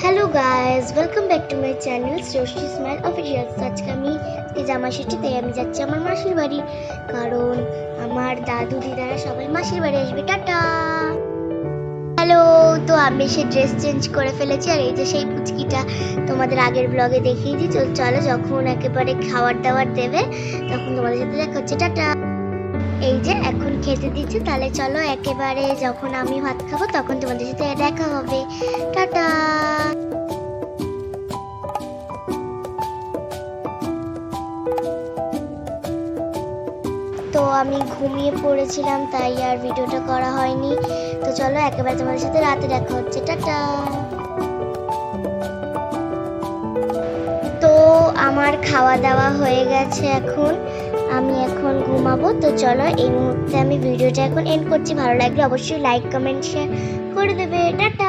Hello guys, welcome back to my channel সৃষ্টি smile official. আজকে আমি জামা ষষ্ঠী, তাই আমি যাচ্ছি আমার মাসির বাড়ি, কারণ আমার দাদু দিদারা সবাই মাসির বাড়ি আসবে। টাটা। হ্যালো। তো আমি সে ড্রেস চেঞ্জ করে ফেলেছি, আর এই যে সেই পুচকিটা তোমাদের আগের ব্লগে দেখিয়েছি। চলো যখন একেবারে খাবার দাবার দেবে তখন তোমাদের সাথে দেখা হচ্ছে। টাটা। এই যে এখন খেতে দিচ্ছে, তাহলে চলো একেবারে যখন আমি ভাত খাবো তখন তোমাদের সাথে দেখা হবে। টাটা। তো আমি ঘুমিয়ে পড়েছিলাম, তাই আর ভিডিওটা করা হয়নি। তো চলো একেবারে তোমাদের সাথে রাতে দেখা হচ্ছে। টাটা। তো আমার খাওয়া দাওয়া হয়ে গেছে, এখন আমি এখন ঘুমাবো। তো চলো এই মুহূর্তে আমি ভিডিওটা এখন এন্ড করছি। ভালো লাগলে অবশ্যই লাইক কমেন্ট শেয়ার করে দেবে। টাটা।